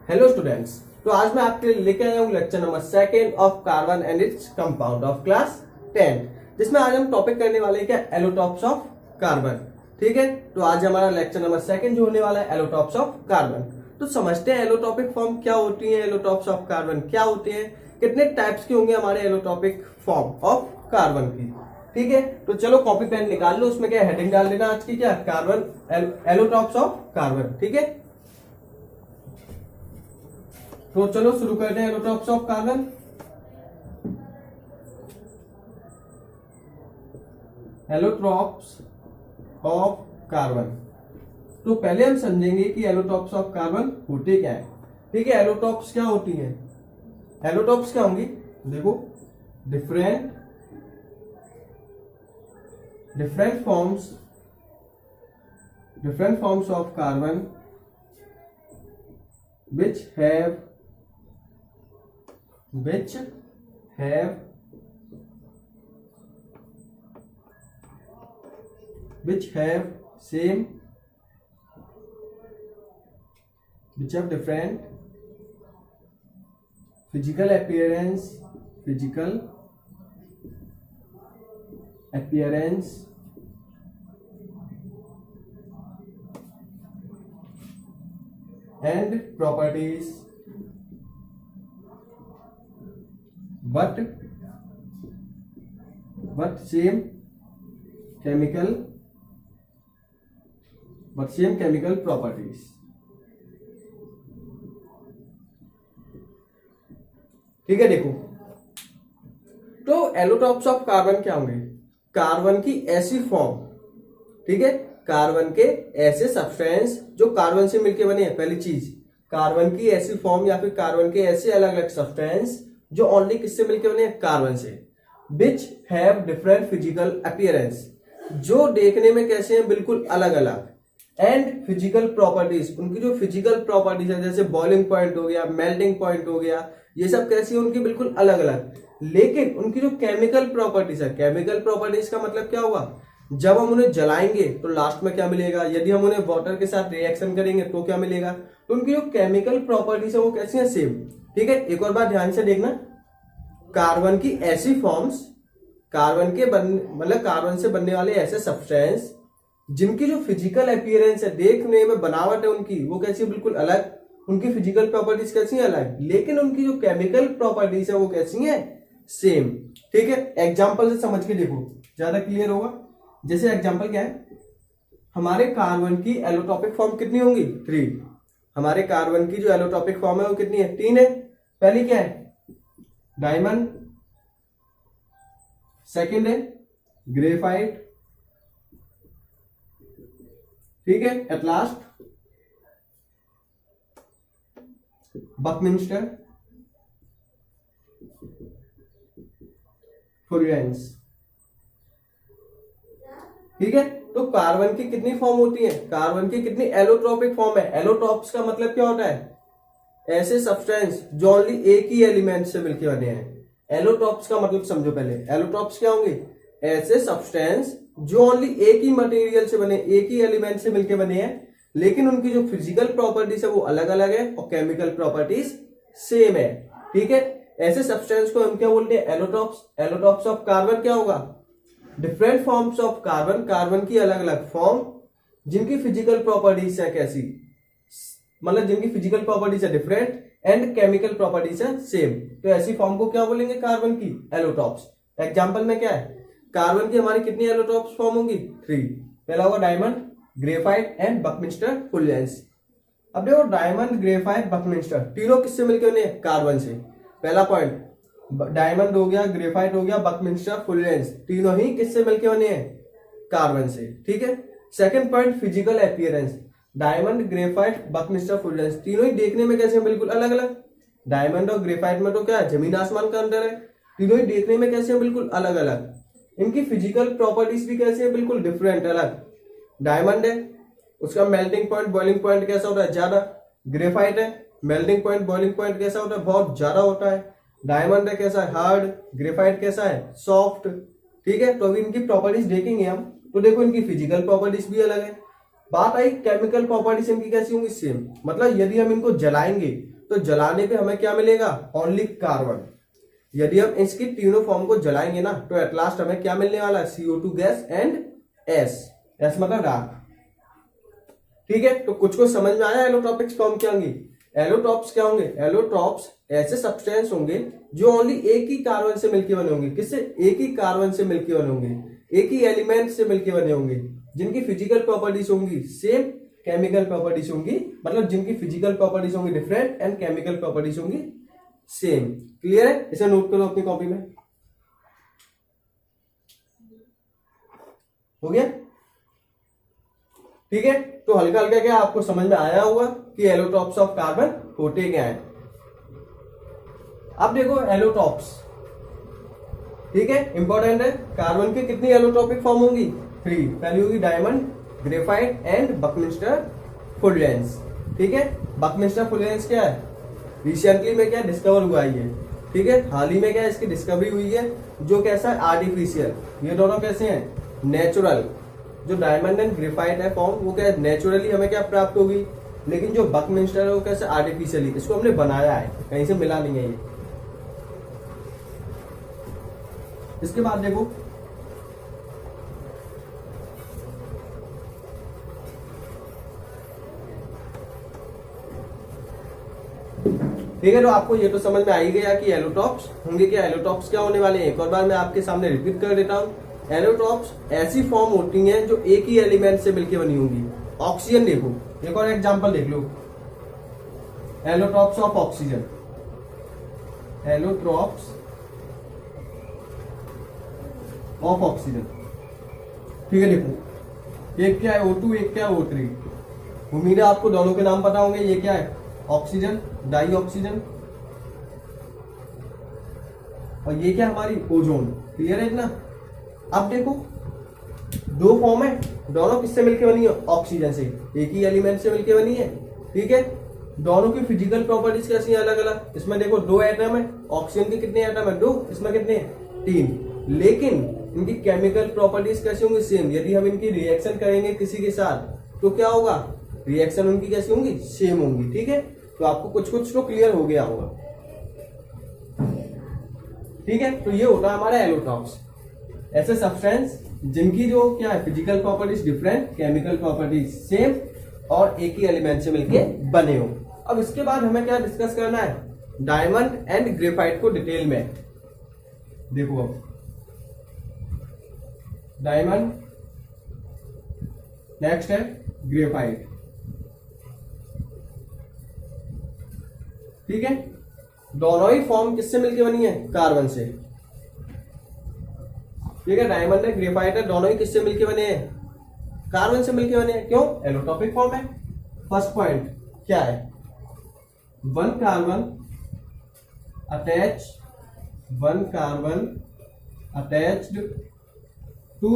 Hello students. तो आज मैं आपके लिए लेके आया हूँ lecture number 2 of carbon and its compound of class 10, जिसमें आज हम टॉपिक करने वाले हैं क्या, एलोटॉप्स ऑफ कार्बन। ठीक है, तो आज हमारा लेक्चर नंबर 2 जो होने वाला है एलोटॉप्स ऑफ कार्बन। तो समझते हैं एलोटॉपिक फॉर्म क्या होती है, एलोटॉप्स ऑफ कार्बन क्या होते हैं, कितने टाइप्स के होंगे हमारे एलोटॉपिक फॉर्म ऑफ कार्बन की। ठीक है, तो चलो कॉपी पेन निकाल लो, उसमें क्या हेडिंग डाल देना आज की, क्या, कार्बन एलोटॉप्स ऑफ कार्बन। ठीक है, तो चलो शुरू करते हैं एलोटॉप्स ऑफ कार्बन। एलोटॉप्स ऑफ कार्बन, तो पहले हम समझेंगे कि एलोटॉप्स ऑफ कार्बन होते क्या है। ठीक है, एलोटॉप्स क्या होती हैं, एलोटॉप्स क्या होंगी, देखो, different forms of carbon which have different physical appearance and properties, but same chemical properties। ठीक है, देखो, तो एलोटॉप्स ऑफ कार्बन क्या होंगे, कार्बन की ऐसी फॉर्म, ठीक है, कार्बन के ऐसे सब्सटेंस जो कार्बन से मिलके बने हैं। पहली चीज, कार्बन की ऐसी फॉर्म या फिर कार्बन के ऐसे अलग अलग सब्सटेंस जो ओनली किससे मिलके बने हैं, कार्बन से। Which have different physical appearance, जो देखने में कैसे हैं, बिल्कुल अलग अलग। एंड फिजिकल प्रॉपर्टीज, उनकी जो फिजिकल प्रॉपर्टीज है, जैसे बॉइलिंग पॉइंट हो गया, मेल्टिंग पॉइंट हो गया, ये सब कैसी है, उनकी बिल्कुल अलग अलग। लेकिन उनकी जो केमिकल प्रॉपर्टीज है, केमिकल प्रॉपर्टीज का मतलब क्या हुआ, जब हम उन्हें जलाएंगे तो लास्ट में क्या मिलेगा, यदि हम उन्हें वाटर के साथ रिएक्शन करेंगे तो क्या मिलेगा, तो उनकी जो केमिकल प्रॉपर्टीज है वो कैसी है, सेम। ठीक है, एक और बात ध्यान से देखना, कार्बन की ऐसी फॉर्म्स, कार्बन से बनने वाले ऐसे सब्सटेंस जिनकी जो फिजिकल अपीयरेंस है, देखने में बनावट है उनकी, वो कैसी है, बिल्कुल अलग। उनकी फिजिकल प्रॉपर्टीज कैसी है, अलग, लेकिन उनकी जो केमिकल प्रॉपर्टीज है वो कैसी है, सेम। ठीक है, एग्जाम्पल से समझ के देखो, ज्यादा क्लियर होगा। जैसे एग्जांपल क्या है, हमारे कार्बन की एलोटॉपिक फॉर्म कितनी होंगी, 3। हमारे कार्बन की जो एलोटॉपिक फॉर्म है वो कितनी है, 3 है। पहली क्या है, डायमंड, सेकंड है ग्रेफाइट, ठीक है, एट लास्ट बकमिंस्टर फुल्लेरेंस। ठीक है, तो कार्बन की कितनी फॉर्म होती है, कार्बन की कितनी एलोट्रोपिक फॉर्म है। एलोट्रोप्स का मतलब क्या होता है, ऐसे सब्सटेंस जो ओनली एक ही एलिमेंट से मिलकर बने हैं। एलोट्रोप्स का मतलब समझो पहले, एलोट्रोप्स क्या होंगे, ऐसे सब्सटेंस जो ओनली एक ही मटेरियल से बने, एक ही एलिमेंट से मिलकर बने हैं, लेकिन उनकी जो फिजिकल प्रॉपर्टीज है वो अलग अलग है और केमिकल प्रॉपर्टीज सेम है। ठीक है, ऐसे सब्सटेंस को हम क्या बोलते हैं, एलोट्रोप्स। एलोट्रोप्स ऑफ कार्बन क्या होगा, different forms of carbon, carbon की अलग अलग फॉर्म जिनकी फिजिकल प्रॉपर्टीज है कैसी, मतलब जिनकी फिजिकल प्रॉपर्टीज है डिफरेंट एंड केमिकल प्रॉपर्टीज है सेम, तो ऐसी फॉर्म को क्या बोलेंगे, कार्बन की एलोटॉप्स। एग्जांपल में क्या है, कार्बन की हमारी कितनी एलोटॉप्स फॉर्म होंगी, 3। पहला होगा डायमंड, ग्रेफाइट एंड बकमिंस्टर फुल्लेरेंस। अब देखो, डायमंड, ग्रेफाइट, बकमिंस्टर तीनों किससे मिलकर बने, कार्बन से। पहला पॉइंट, डायमंड हो गया, ग्रेफाइट हो गया, बकमिंस्टर फुल्लेरेंस, तीनों ही किससे मिलके बने हैं, कार्बन से। ठीक है, second point, physical appearance, diamond, graphite, buckminster fullerenes तीनों ही देखने में कैसे, बिल्कुल अलग अलग। डायमंड और ग्रेफाइट में तो क्या है, जमीन आसमान का अंतर है, तीनों ही देखने में कैसे, बिल्कुल अलग अलग। इनकी फिजिकल प्रॉपर्टीज भी कैसे है, बिल्कुल डिफरेंट, अलग। डायमंड है, उसका मेल्टिंग पॉइंट, बॉइलिंग पॉइंट कैसा होता है, ज्यादा। ग्रेफाइट है, मेल्टिंग पॉइंट, बॉइलिंग पॉइंट कैसा होता है, बहुत ज्यादा होता है। डायमंड है कैसा है, हार्ड। ग्रेफाइट कैसा है, सॉफ्ट। ठीक है, तो अभी इनकी प्रॉपर्टीज देखेंगे हम, तो देखो इनकी फिजिकल प्रॉपर्टीज भी अलग है। बात आई केमिकल प्रॉपर्टीज, इनकी कैसी होंगी, सेम। मतलब यदि हम इनको जलाएंगे तो जलाने पे हमें क्या मिलेगा, ओनली कार्बन। यदि हम इसकी तीनों फॉर्म को जलाएंगे ना तो एट लास्ट हमें क्या मिलने वाला है, CO2 गैस एंड एस मतलब राख। ठीक है, तो कुछ को समझ में आया एलोट्रॉपिक फॉर्म क्या होंगी। एलोट्रॉप्स क्या होंगे, एलोट्रॉप्स ऐसे सब्सटेंस होंगे जो ओनली एक ही कार्बन से मिलकर बने होंगे। किससे, एक ही कार्बन से मिलकर बने होंगे, एक ही एलिमेंट से मिलकर बने होंगे, जिनकी फिजिकल प्रॉपर्टीज होंगी सेम, केमिकल प्रॉपर्टीज होंगी, मतलब जिनकी फिजिकल प्रॉपर्टीज होंगी डिफरेंट एंड केमिकल प्रॉपर्टीज होंगी सेम। क्लियर है, इसे नोट करो अपनी कॉपी में। हो गया, ठीक है। तो हल्का हल्का क्या आपको समझ में आया होगा कि एलोट्रॉप्स ऑफ कार्बन होते क्या है। अब देखो एलोट्रॉप्स, ठीक है, इंपॉर्टेंट है। कार्बन की कितनी एलोट्रॉपिक फॉर्म होंगी, 3। पहली होगी डायमंड, ग्रेफाइट एंड बकमिंस्टर फुल्लेंस। ठीक है, बकमिंस्टर फुल्लेंस क्या है, रिसेंटली में क्या डिस्कवर हुआ है ये, ठीक है, हाल ही में क्या इसकी डिस्कवरी हुई है, जो कैसा है आर्टिफिशियल। ये दोनों कैसे हैं, नेचुरल। जो डायमंड एंड ग्रेफाइट है फॉर्म वो क्या नेचुरली हमें क्या प्राप्त होगी, लेकिन जो बकमिंस्टर है वो कैसे आर्टिफिशियली, इसको हमने बनाया है, कहीं से मिला नहीं है ये। इसके बाद देखो ठीक है, तो आपको ये तो समझ में आ ही गया कि एलोट्रॉप्स होंगे क्या। एलोट्रॉप्स क्या होने वाले हैं, एक और बार मैं आपके सामने रिपीट कर देता हूं। एलोट्रॉप्स ऐसी फॉर्म होती हैं जो एक ही एलिमेंट से मिलकर बनी होंगी। ऑक्सीजन देखो, एक और एग्जांपल देख लो, allotropes of oxygen, allotropes of oxygen. ठीक है, देखो एक क्या है O2, एक क्या है O3। उम्मीद है आपको दोनों के नाम पता होंगे। ये क्या है, ऑक्सीजन, डाई ऑक्सीजन, और ये क्या हमारी ओजोन। क्लियर है इतना। अब देखो दो फॉर्म है, दोनों किससे मिलकर बनी है, ऑक्सीजन से, एक ही एलिमेंट से मिलकर बनी है। ठीक है, दोनों की फिजिकल प्रॉपर्टीज कैसी है, अलग अलग। इसमें देखो 2 एटम है, ऑक्सीजन के कितने एटम है, 2, इसमें कितने, 3। लेकिन इनकी केमिकल प्रॉपर्टीज कैसी होंगी, सेम। यदि हम इनकी रिएक्शन करेंगे किसी के साथ तो क्या होगा, रिएक्शन उनकी कैसी होंगी, सेम होंगी। ठीक है, तो आपको कुछ कुछ तो क्लियर हो गया होगा। ठीक है, तो ये होता है हमारा एलोट्रॉप्स, ऐसे सब्सटेंस जिनकी जो क्या है physical properties different, chemical properties same, और एक ही एलिमेंट से मिलके बने हो। अब इसके बाद हमें क्या डिस्कस करना है, डायमंड एंड ग्रेफाइट को डिटेल में देखो। अब डायमंड, नेक्स्ट है ग्रेफाइट। ठीक है, दोनों ही फॉर्म किससे मिलके बनी है, कार्बन से। ठीक है, डायमंड है, ग्रेफाइट है, दोनों ही किससे मिलके बने हैं, कार्बन से मिलके बने हैं। क्यों, एलोट्रॉपिक फॉर्म है। फर्स्ट पॉइंट क्या है, 1 carbon attach, 1 carbon attached to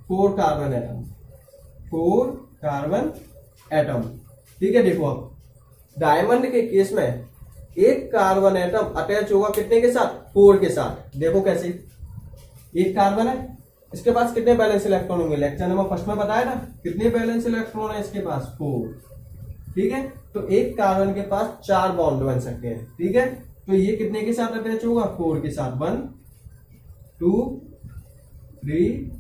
4 carbon atom, 4 carbon atom. ठीक है, देखो अब डायमंड के केस में एक कार्बन एटम अटैच होगा कितने के साथ, 4 के साथ। देखो कैसे, एक कार्बन है, इसके पास कितने बैलेंस इलेक्ट्रॉन होंगे, लेक्चर नंबर फर्स्ट में बताया ना, कितने बैलेंस इलेक्ट्रॉन है इसके पास, 4। ठीक है, तो एक कार्बन के पास 4 बॉन्ड बन सकते हैं। ठीक है, तो ये कितने के साथ अटैच होगा, 4 के साथ, 1 2 3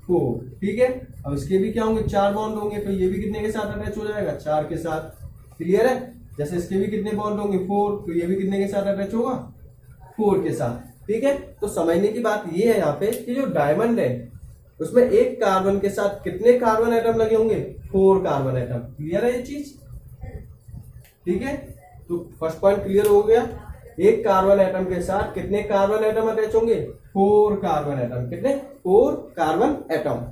4। ठीक है, अब इसके भी क्या होंगे, 4 बॉन्ड होंगे, तो ये भी कितने के साथ अटैच हो जाएगा, 4 के साथ। क्लियर है, जैसे इसके भी कितने बॉन्ड होंगे, 4, तो ये भी कितने के साथ अटैच होगा, 4 के साथ। ठीक है, तो समझने की बात ये है यहाँ पे कि जो डायमंड है उसमें एक कार्बन के साथ कितने कार्बन एटम लगे होंगे, 4 कार्बन एटम। क्लियर है ये चीज। ठीक है, तो फर्स्ट पॉइंट क्लियर हो गया, एक कार्बन एटम के साथ कितने कार्बन एटम अटैच होंगे, 4 कार्बन एटम। कितने, 4 कार्बन एटम।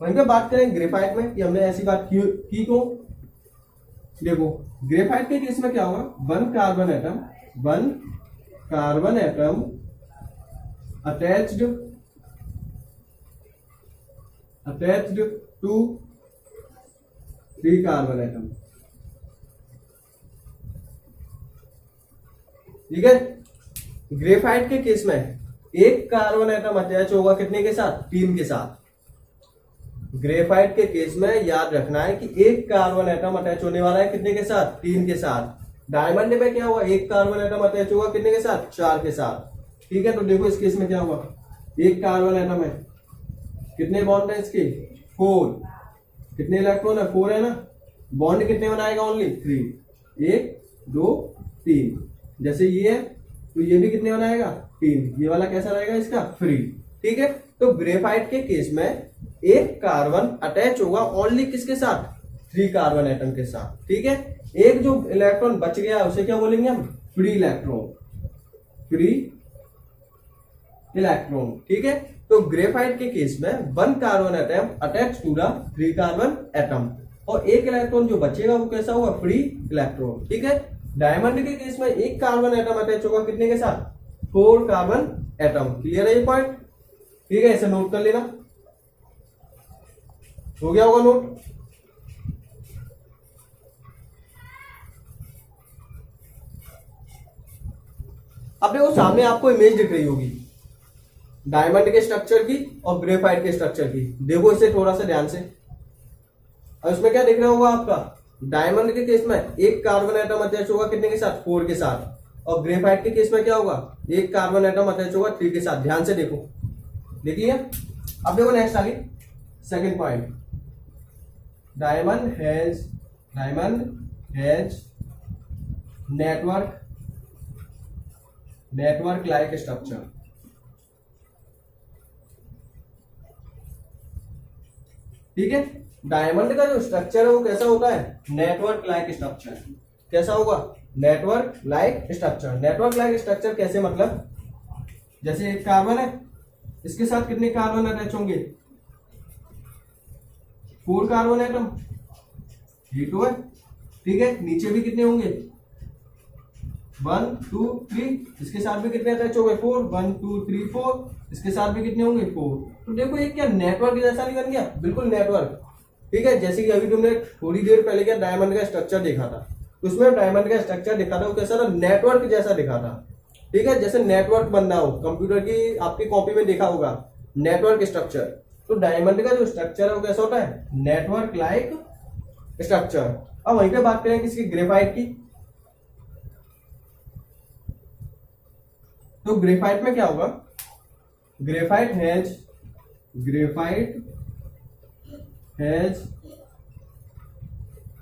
वहीं पे बात करें ग्रेफाइट में, कि हमने ऐसी बात की क्यों। देखो ग्रेफाइट के केस में क्या होगा, 1 carbon atom, 1 carbon atom attached to 3 carbon atom. ठीक है, ग्रेफाइट के केस में एक कार्बन एटम अटैच होगा कितने के साथ, 3 के साथ। ग्रेफाइट के केस में याद रखना है कि एक कार्बन एटम अटैच होने वाला है कितने के साथ, 3 के साथ। डायमंड में क्या हुआ, एक कार्बन एटम अटैच होगा कितने के साथ, 4 के साथ। ठीक है, तो देखो इस केस में क्या हुआ, एक कार्बन एटम है, कितने बॉन्ड है इसके, 4, कितने इलेक्ट्रॉन है, 4 है ना, बॉन्ड कितने बनाएगा, ओनली 3, 1 2 3। जैसे ये है तो ये भी कितने बनाएगा, 3, ये वाला कैसा रहेगा इसका, फ्री। ठीक है, तो ग्रेफाइट के केस में एक कार्बन अटैच होगा ओनली किसके साथ, 3 कार्बन एटम के साथ। ठीक है, एक जो इलेक्ट्रॉन बच गया है उसे क्या बोलेंगे हम, फ्री इलेक्ट्रॉन, फ्री इलेक्ट्रॉन। ठीक है, तो ग्रेफाइट के केस में 1 carbon atom attach to the 3 carbon atom, और एक इलेक्ट्रॉन जो बचेगा वो कैसा होगा, फ्री इलेक्ट्रॉन। ठीक है, डायमंड के केस में एक कार्बन एटम अटैच होगा कितने के साथ, 4 कार्बन एटम। क्लियर है ये पॉइंट। ठीक है, इसे नोट कर लेना, हो गया होगा नोट। अब देखो सामने आपको इमेज दिख रही होगी डायमंड के स्ट्रक्चर की और ग्रेफाइट के स्ट्रक्चर की। देखो इसे थोड़ा सा ध्यान से, और इसमें क्या दिख रहा होगा आपका, डायमंड के केस में एक कार्बन एटम अटैच होगा कितने के साथ, 4 के साथ, और ग्रेफाइट के केस में क्या होगा, एक कार्बन एटम अटैच होगा 3 के साथ। ध्यान से देखो, देख लिया। अब देखो नेक्स्ट आगे second point, diamond has network like structure. ठीक है, डायमंड का जो स्ट्रक्चर है वो कैसा होता है, नेटवर्क लाइक स्ट्रक्चर। कैसा होगा, network like structure. Network like structure कैसे, मतलब जैसे एक कार्बन है, इसके साथ कितने कार्बन अटैच होंगे, 4 कार्बन एटम, ये तो है। ठीक है, नीचे भी कितने होंगे, 1 2 3, इसके साथ भी कितने अटैच हो गए, 4, 1 2 3 4, इसके साथ भी कितने होंगे, 4। तो देखो ये क्या नेटवर्क जैसा नहीं बन गया, बिल्कुल नेटवर्क। ठीक है, जैसे कि अभी तुमने थोड़ी देर पहले क्या डायमंड का स्ट्रक्चर देखा था, उसमें डायमंड का स्ट्रक्चर दिखा था वो कैसा था, नेटवर्क जैसा दिखा था। ठीक है, जैसे नेटवर्क बनना हो, कंप्यूटर की आपकी कॉपी में देखा होगा नेटवर्क स्ट्रक्चर, तो डायमंड का जो स्ट्रक्चर है वो कैसा होता है, नेटवर्क लाइक स्ट्रक्चर। अब वहीं पे बात करें किसकी, ग्रेफाइट की। तो ग्रेफाइट में क्या होगा, ग्रेफाइट हैज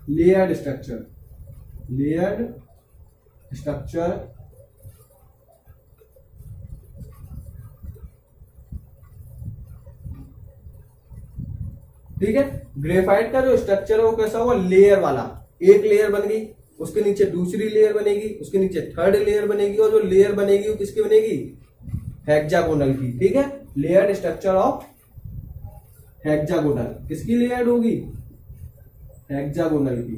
लेयर्ड स्ट्रक्चर। ठीक है, ग्रेफाइट का जो स्ट्रक्चर है वो कैसा होगा, लेयर वाला। एक लेयर बन गई, उसके नीचे दूसरी लेयर बनेगी, उसके नीचे थर्ड लेयर बनेगी, और जो लेयर बनेगी वो किसकी बनेगी, हेक्सागोनल की। ठीक है, लेयर्ड स्ट्रक्चर ऑफ हेक्सागोनल, किसकी लेयर्ड होगी, हेक्सागोनल की।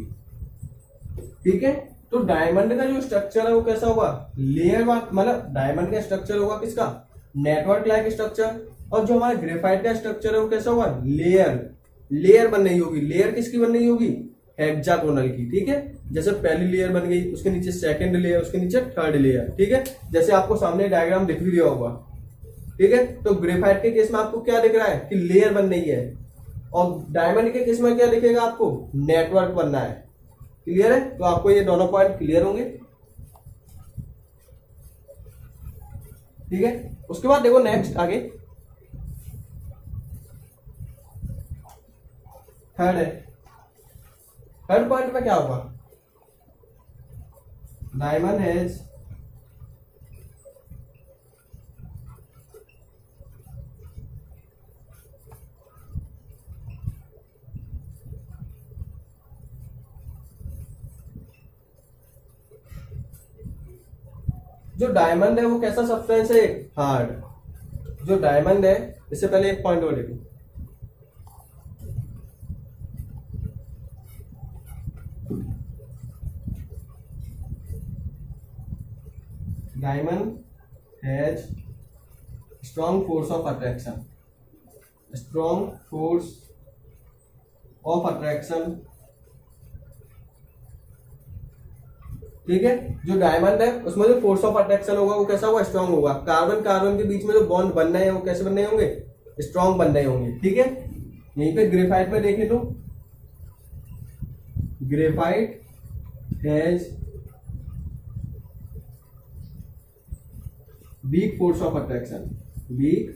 ठीक है, तो डायमंड का जो स्ट्रक्चर है वो कैसा होगा, लेयर, मतलब डायमंड का स्ट्रक्चर होगा किसका, नेटवर्क लाइक स्ट्रक्चर, और जो हमारा ग्रेफाइट का स्ट्रक्चर है वो कैसा होगा, लेयर बन रही होगी। लेयर किसकी बन रही होगी, हेक्सागोनल की। ठीक है, जैसे पहली लेयर बन गई, उसके नीचे सेकंड लेयर, उसके नीचे थर्ड लेयर। ठीक है, जैसे आपको सामने डायग्राम दिख भी रहा होगा। ठीक है, तो ग्रेफाइट के केस में आपको क्या दिख रहा है कि लेयर बन रही है, और डायमंड के केस में क्या दिखेगा आपको, नेटवर्क बनना है। क्लियर है, तो आपको ये दोनों पॉइंट क्लियर होंगे। ठीक है, उसके बाद देखो नेक्स्ट आगे थर्ड है। थर्ड पॉइंट में क्या होगा, डायमंड हैज जो डायमंड है वो कैसा सब्सटेंस है, हार्ड। जो डायमंड है, इससे पहले एक पॉइंट और देखो, diamond has strong force of attraction. Strong force of attraction. ठीक है, जो डायमंड है उसमें जो फोर्स ऑफ अट्रैक्शन होगा वो कैसा होगा, स्ट्रॉन्ग होगा। कार्बन कार्बन के बीच में जो बॉन्ड बनने हैं वो कैसे बनने होंगे, स्ट्रॉन्ग बनने होंगे। ठीक है, यहीं पे ग्रेफाइट में देखें तो graphite has week force of attraction, week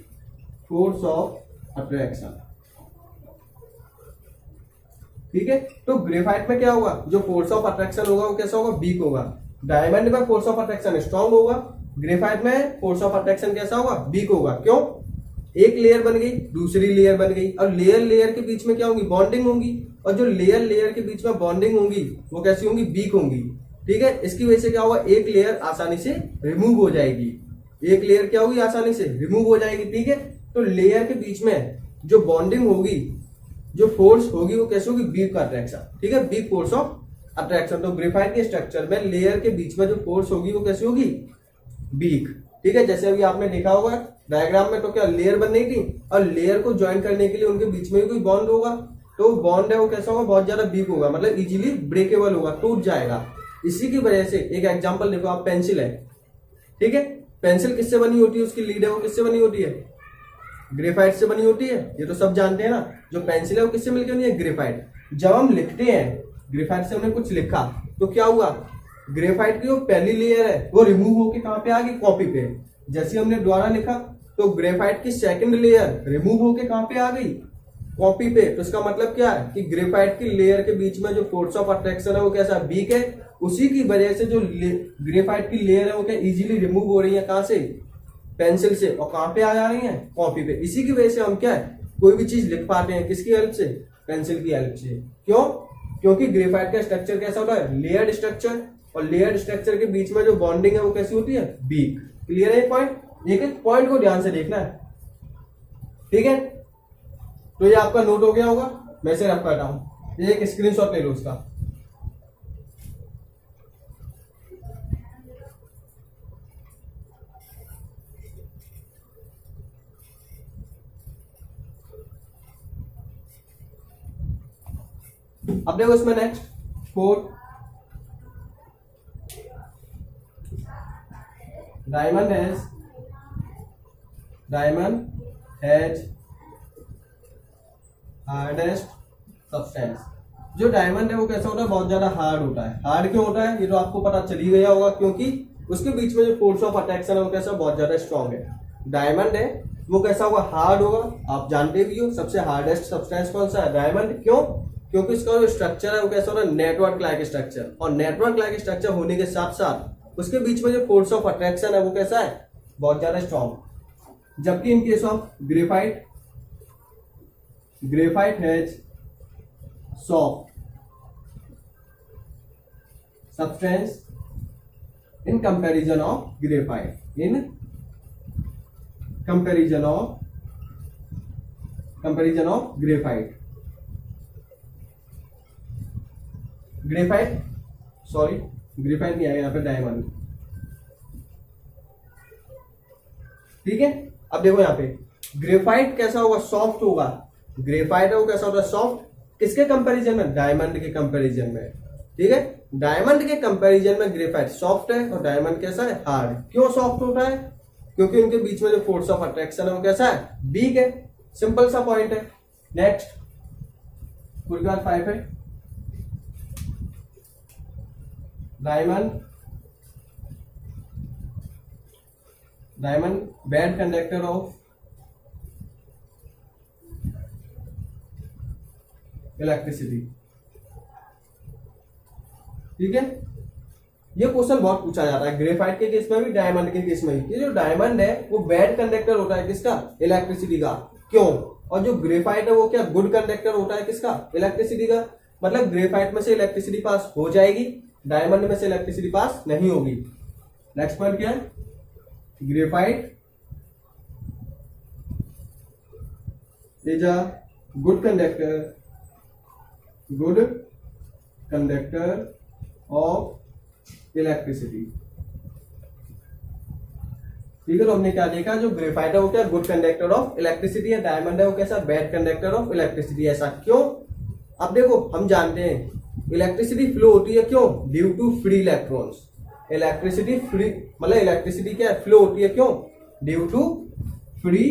force of attraction. ठीक है, तो ग्रेफाइट में क्या होगा, जो फोर्स ऑफ अट्रैक्शन होगा वो कैसा होगा, वीक होगा। डायमंड में फोर्स ऑफ अट्रैक्शन स्ट्रांग होगा, ग्रेफाइट में फोर्स ऑफ अट्रैक्शन कैसा होगा, वीक होगा। क्यों, एक लेयर बन गई, दूसरी लेयर बन गई, और लेयर लेयर के बीच में क्या होगी, बॉन्डिंग होगी, और जो लेयर लेयर के बीच में बॉन्डिंग होगी वो कैसी होंगी, वीक होंगी। ठीक है, इसकी वजह से क्या होगा, एक लेयर आसानी से रिमूव हो जाएगी, एक लेयर क्या होगी, आसानी से रिमूव हो जाएगी। ठीक है, तो लेयर के बीच में जो बॉन्डिंग होगी, जो फोर्स होगी वो कैसे होगी, वीक अट्रैक्शन। ठीक है, वीक फोर्स ऑफ अट्रैक्शन। तो ग्रेफाइट के स्ट्रक्चर में लेयर के बीच में जो फोर्स होगी वो कैसी होगी, वीक। ठीक है, जैसे अभी आपने देखा होगा डायग्राम में, तो क्या लेयर बन रही थी, और लेयर को ज्वाइन करने के लिए उनके बीच में कोई बॉन्ड होगा, तो बॉन्ड है वो कैसा होगा, बहुत ज्यादा वीक होगा, मतलब इजीली ब्रेकेबल होगा, टूट जाएगा। इसी की वजह से एक एग्जांपल देखो आप, पेंसिल है। ठीक है, पेंसिल किससे बनी होती है, उसकी लीड है वो किससे बनी होती है, ग्रेफाइट से बनी होती है, ये तो सब जानते हैं ना। जो पेंसिल है वो किससे मिलकर बनी है, ग्रेफाइट। जब हम लिखते हैं, ग्रेफाइट से हमने कुछ लिखा तो क्या हुआ, ग्रेफाइट की जो पहली लेयर है वो रिमूव होकर कहां पे आ गई, कॉपी पे। जैसे हमने दोबारा लिखा तो ग्रेफाइट की सेकंड लेयर रिमूव होकर कहां पे आ गई, कॉपी पे। तो इसका मतलब क्या है कि ग्रेफाइट की लेयर के बीच में जो फोर्स ऑफ अट्रैक्शन है वो कैसा, वीक है। उसी की वजह से जो ग्रेफाइट की लेयर है वो क्या इजीली रिमूव हो रही है, कहां से, पेंसिल से, और कहां पे आ जा रही है, कॉपी पे। इसी की वजह से हम क्या है, कोई भी चीज लिख पाते हैं, किसकी हेल्प से, पेंसिल की हेल्प से। क्यों, क्योंकि ग्रेफाइट का स्ट्रक्चर कैसा होता है, लेयर्ड स्ट्रक्चर, और लेयर्ड स्ट्रक्चर के बीच में जो बॉन्डिंग है वो कैसी होती है, वीक। क्लियर है ये पॉइंट, एक एक पॉइंट को ध्यान से देखना है। ठीक है, तो ये आपका नोट हो गया होगा, मैं इसे रख करता हूं, ये एक स्क्रीनशॉट ले लो उसका। अब देखो इसमें next 4, diamond has hardest substance. जो डायमंड है वो कैसा होता है, बहुत ज्यादा हार्ड होता है। हार्ड क्यों होता है, ये तो आपको पता चल ही गया होगा, क्योंकि उसके बीच में जो फोर्स ऑफ अट्रैक्शन है वो कैसा, बहुत ज्यादा स्ट्रॉन्ग है। डायमंड है वो कैसा होगा, हार्ड होगा, आप जानते भी हो। सबसे हार्डेस्ट सब्सटेंस कौन सा है, डायमंड। क्यों, क्योंकि इसका जो स्ट्रक्चर है वो कैसा होता है, नेटवर्क लाइक स्ट्रक्चर, और नेटवर्क लाइक स्ट्रक्चर होने के साथ साथ उसके बीच में जो फोर्स ऑफ अट्रैक्शन है वो कैसा है, बहुत ज्यादा स्ट्रॉन्ग। जबकि in case of graphite has soft substance in comparison of graphite, in comparison of graphite. Graphite नहीं आएगा यहाँ पे, डायमंड। ठीक है, अब देखो यहाँ पे ग्रेफाइट कैसा होगा, सॉफ्ट होगा। ग्रेफाइट है वो कैसा होता है, सॉफ्ट। किसके कंपैरिजन में, डायमंड के कंपैरिजन में। ठीक है, डायमंड के कंपैरिजन में ग्रेफाइट सॉफ्ट है और डायमंड कैसा है, हार्ड। क्यों सॉफ्ट होता है, क्योंकि उनके बीच में जो फोर्स ऑफ अट्रैक्शन है वो कैसा है, वीक है। सिंपल सा पॉइंट है। नेक्स्ट कुल बात 5 है, diamond bad conductor of electricity. ठीक है, ये क्वेश्चन बहुत पूछा जाता है, ग्रेफाइट के केस में भी, डायमंड के केस में भी। ये जो डायमंड है वो बैड कंडक्टर होता है, किसका, इलेक्ट्रिसिटी का। क्यों, और जो ग्रेफाइट है वो क्या, गुड कंडक्टर होता है, किसका, इलेक्ट्रिसिटी का। मतलब ग्रेफाइट में से इलेक्ट्रिसिटी पास हो जाएगी, डायमंड में से इलेक्ट्रिसिटी पास नहीं होगी। नेक्स्ट पॉइंट क्या है, graphite is a good conductor of electricity. ठीक है, तो हमने क्या देखा, जो ग्रेफाइट है वो क्या, गुड कंडक्टर ऑफ इलेक्ट्रिसिटी है, डायमंड है वो कैसा, बैड कंडक्टर ऑफ इलेक्ट्रिसिटी। ऐसा क्यों, अब देखो हम जानते हैं इलेक्ट्रिसिटी फ्लो होती है, क्यों, due to free electrons. Electricity free मतलब इलेक्ट्रिसिटी क्या है, फ्लो होती है, क्यों, ड्यू टू फ्री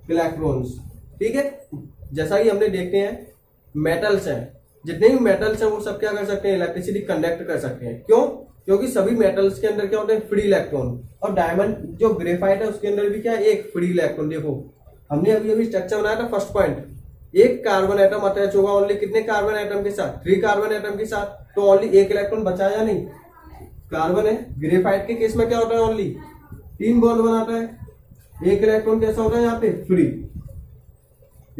इलेक्ट्रॉन्स। ठीक है, जैसा कि हमने देखते हैं मेटल्स हैं, जितने भी मेटल्स हैं वो सब क्या कर सकते हैं, इलेक्ट्रिसिटी कंडक्ट कर सकते हैं। क्यों? क्योंकि सभी मेटल्स के अंदर क्या होते हैं, फ्री इलेक्ट्रॉन। और डायमंड जो ग्रेफाइट है उसके अंदर भी क्या है, एक फ्री इलेक्ट्रॉन। देखो हमने अभी अभी स्ट्रक्चर बनाया था, फर्स्ट पॉइंट, एक कार्बन एटम अटैच होगा ओनली कितने कार्बन एटम के साथ, 3 कार्बन एटम के साथ, तो ओनली एक इलेक्ट्रॉन बचा या नहीं, कार्बन है। ग्रेफाइट के केस में क्या होता है, ओनली 3 बॉन्ड बनाता है, एक इलेक्ट्रॉन कैसा होता है यहाँ पे, फ्री।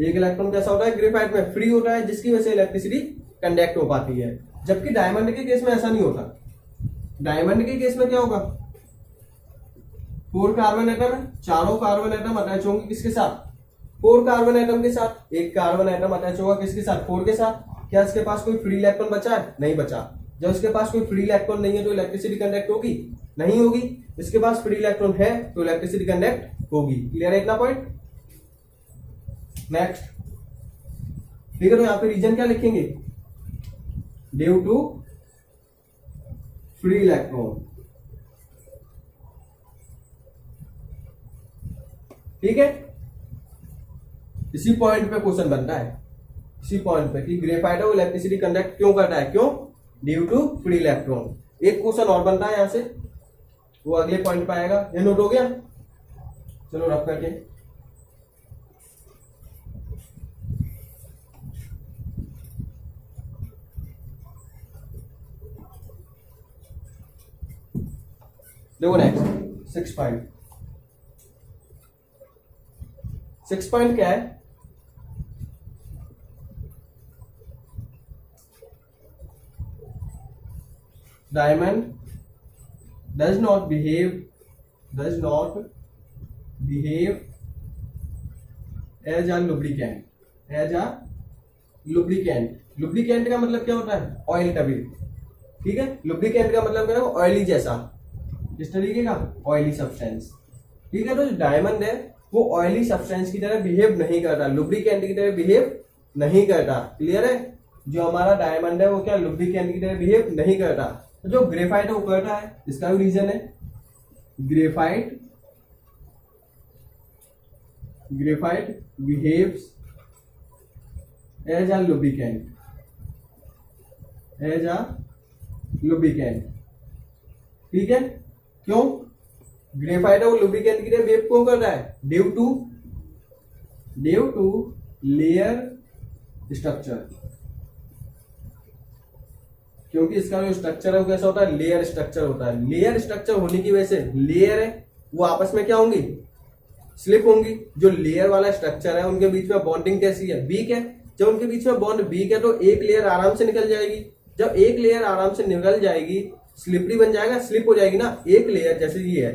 एक इलेक्ट्रॉन कैसा होता है ग्रेफाइट में, फ्री होता है, जिसकी वजह से इलेक्ट्रिसिटी कंडक्ट हो पाती है। जबकि डायमंड के केस में ऐसा नहीं होता। डायमंड के केस में क्या होगा, 4 कार्बन एटम है, चारों कार्बन एटम अटैच होंगे किसके साथ, 4 कार्बन एटम के साथ। एक कार्बन एटम अटैच होगा किसके साथ, 4 के साथ। क्या इसके पास कोई फ्री इलेक्ट्रॉन बचा है, नहीं बचा। जब इसके पास कोई फ्री इलेक्ट्रॉन नहीं है तो इलेक्ट्रिसिटी कंडक्ट होगी, नहीं होगी। इसके पास फ्री इलेक्ट्रॉन है तो इलेक्ट्रिसिटी कंडक्ट होगी। क्लियर है इतना पॉइंट? नेक्स्ट, ठीक है, तो यहां पे रीजन क्या लिखेंगे, ड्यू टू फ्री इलेक्ट्रॉन। ठीक है, इसी पॉइंट पे क्वेश्चन बनता है, इसी पॉइंट पे कि ग्रेफाइट है वो इलेक्ट्रिसिटी कंडक्ट क्यों करता है, क्यों, ड्यू टू फ्री इलेक्ट्रॉन। एक क्वेश्चन और बनता है यहां से, वो अगले पॉइंट पे आएगा। ये नोट हो गया, चलो रफ करके। देखो नेक्स्ट 6 पॉइंट। 6 पॉइंट क्या है, diamond does not behave as a lubricant, lubricant का मतलब क्या होता है, ऑयल का भी। ठीक है, lubricant का मतलब क्या है, ऑयली जैसा, इस तरीके का ऑयली सब्सटेंस। ठीक है, तो जो डायमंड है वो ऑयली सब्सटेंस की तरह बिहेव नहीं करता, लुब्रिकेंट की तरह बिहेव नहीं करता। क्लियर है, जो हमारा डायमंड है वो क्या लुब्रिकेंट की तरह बिहेव नहीं करता। तो जो ग्रेफाइट है वो करता है, इसका भी रीजन है, graphite behaves as a lubricant, ठीक है। क्यों ग्रेफाइट है वो लुब्रिकेंट की तरह बिहेव क्यों कर रहा है, ड्यू टू लेयर स्ट्रक्चर, क्योंकि इसका जो स्ट्रक्चर है वो कैसा होता है, लेयर स्ट्रक्चर होता है। लेयर स्ट्रक्चर होने की वजह से लेयर है वो आपस में क्या होंगी, स्लिप होंगी। जो लेयर वाला स्ट्रक्चर है उनके बीच में बॉन्डिंग कैसी है, वीक है। जब उनके बीच में बॉन्ड वीक है तो एक लेयर आराम से निकल जाएगी। जब एक लेयर आराम से निकल जाएगी, स्लिपरी बन जाएगा, स्लिप हो जाएगी ना। एक लेयर जैसे ये है,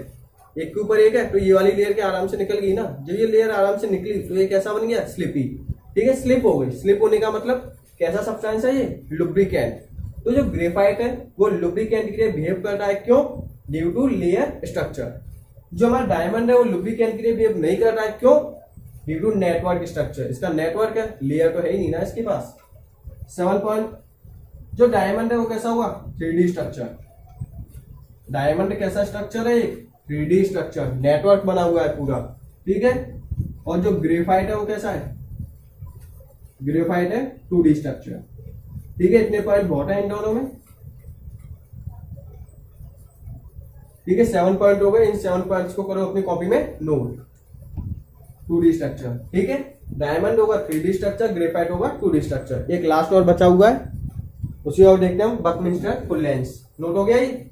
एक के ऊपर एक है, तो ये वाली लेयर के आराम से निकल गई ना। जब ये लेयर आराम से निकली तो ये कैसा बन गया, स्लिपी। ठीक है, स्लिप हो गई। स्लिप होने का मतलब कैसा सब्सटेंस है ये, लुब्रिकेंट। तो जो ग्रेफाइट है वो लुब्रिकेंट की तरह बिहेव करता है, क्यों, ड्यू टू लेयर स्ट्रक्चर। जो हमारा डायमंड है वो लुब्रिकेंट की तरह बिहेव नहीं कर रहा है, क्यों, ड्यू टू नेटवर्क स्ट्रक्चर। इसका नेटवर्क है, लेयर तो है ही नहीं ना इसके पास। 7 पॉइंट, जो डायमंड है वो कैसा हुआ, 3D स्ट्रक्चर। डायमंड कैसा स्ट्रक्चर है, एक 3D स्ट्रक्चर, नेटवर्क बना हुआ है पूरा। ठीक है, और जो ग्रेफाइट है वो कैसा है, ग्रेफाइट है 2D स्ट्रक्चर। ठीक है, इतने पॉइंट बहुत है इन दोनों में। ठीक है, 7 पॉइंट हो गए। इन 7 पॉइंट्स को करो अपनी कॉपी में नोट। 2D स्ट्रक्चर, ठीक है, डायमंड होगा 3D स्ट्रक्चर, ग्रेफाइट होगा 2D स्ट्रक्चर। एक लास्ट और बचा हुआ है, उसी और देखते हैं हम, बकमिंस्टर फुल लेंस। नोट हो गया ये।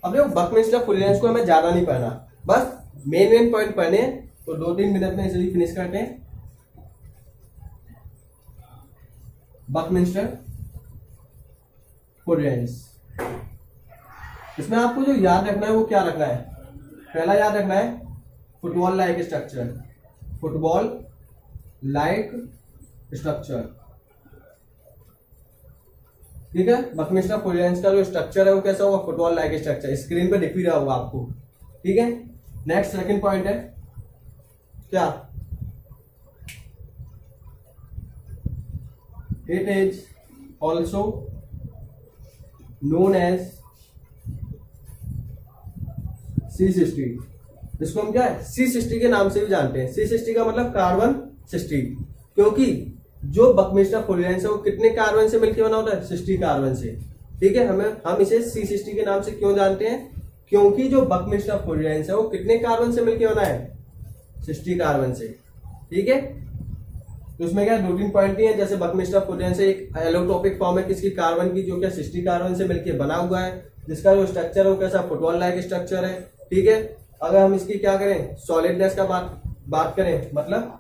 अब देखो बकमिंस्टर फुल लेंस को हमें ज्यादा नहीं पढ़ना, बस मेन पॉइंट पढ़ने हैं, तो 2-3 मिनट में इसे फिनिश करते हैं। बकमिंस्टर फुल लेंस, इसमें आपको जो याद रखना है वो क्या रखना है, पहला याद रखना है football like structure, football like structure. ठीक है, बकमिंस्टर फुल लेंस का जो स्ट्रक्चर है वो कैसा होगा, फुटबॉल लाइक स्ट्रक्चर। स्क्रीन पे दिख भी रहा होगा आपको। ठीक है, नेक्स्ट सेकंड पॉइंट है क्या, it is also known as C60, इसको हम क्या है C60 के नाम से भी जानते हैं। C60 का मतलब कार्बन 60, क्योंकि जो बकमिस्टर फुलियंस है वो कितने कार्बन से मिलकर बना होता है 60 कार्बन से। ठीक है, हम इसे C60 के नाम से क्यों जानते हैं, क्योंकि जो बकमिस्टर फुलियंस है वो कितने कार्बन से मिलकर बना है 60 कार्बन से। ठीक है, तो उसमें क्या 2-3 पॉइंट ही है, जैसे बकमिस्टर फुलियंस एक एलोट्रोपिक फॉर्म है किसकी कार्बन की, जो क्या 60 कार्बन से मिलकर बना हुआ है, जिसका जो स्ट्रक्चर है वो कैसा फुटबॉल लाइक स्ट्रक्चर है। ठीक है, अगर हम इसकी क्या करें सॉलिडनेस का बात करें, मतलब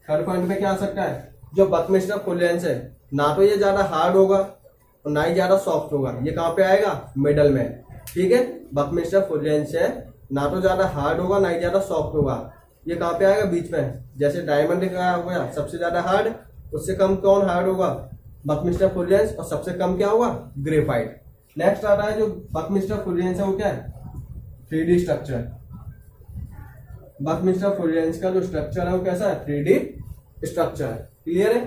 थर्ड पॉइंट में क्या आ सकता है, जो बकमिस्टर फुलियंस है ना तो ये ज्यादा हार्ड होगा और ना ही ज्यादा सॉफ्ट होगा, ये कहाँ पे आएगा मिडल में। ठीक है, बकमिस्टर फुलियंस है ना तो ज्यादा हार्ड होगा ना ही ज्यादा सॉफ्ट होगा, ये कहाँ पे आएगा बीच में। जैसे डायमंड का हो गया सबसे ज्यादा हार्ड, उससे कम कौन हार्ड होगा बकमिस्टर फुलियंस, और सबसे कम क्या होगा ग्रेफाइट। नेक्स्ट आ रहा है जो बकमिस्टर फुलियंस है वो क्या है 3D स्ट्रक्चर। बकमिस्टर फुलियंस का जो स्ट्रक्चर है वो कैसा है 3D स्ट्रक्चर। क्लियर है।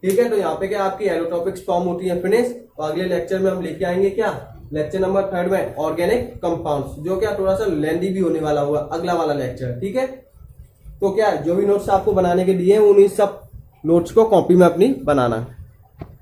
ठीक है, तो यहाँ पे क्या आपकी एलोट्रोपिक्स फॉर्म होती है फिनिश, और अगले लेक्चर में हम लेके आएंगे क्या लेक्चर नंबर 3 में ऑर्गेनिक कंपाउंड्स, जो क्या थोड़ा सा लेंदी भी होने वाला हुआ अगला वाला लेक्चर। ठीक है, तो क्या जो भी नोट्स आपको बनाने के दिए उन्हीं सब नोट्स को कॉपी में अपनी बनाना।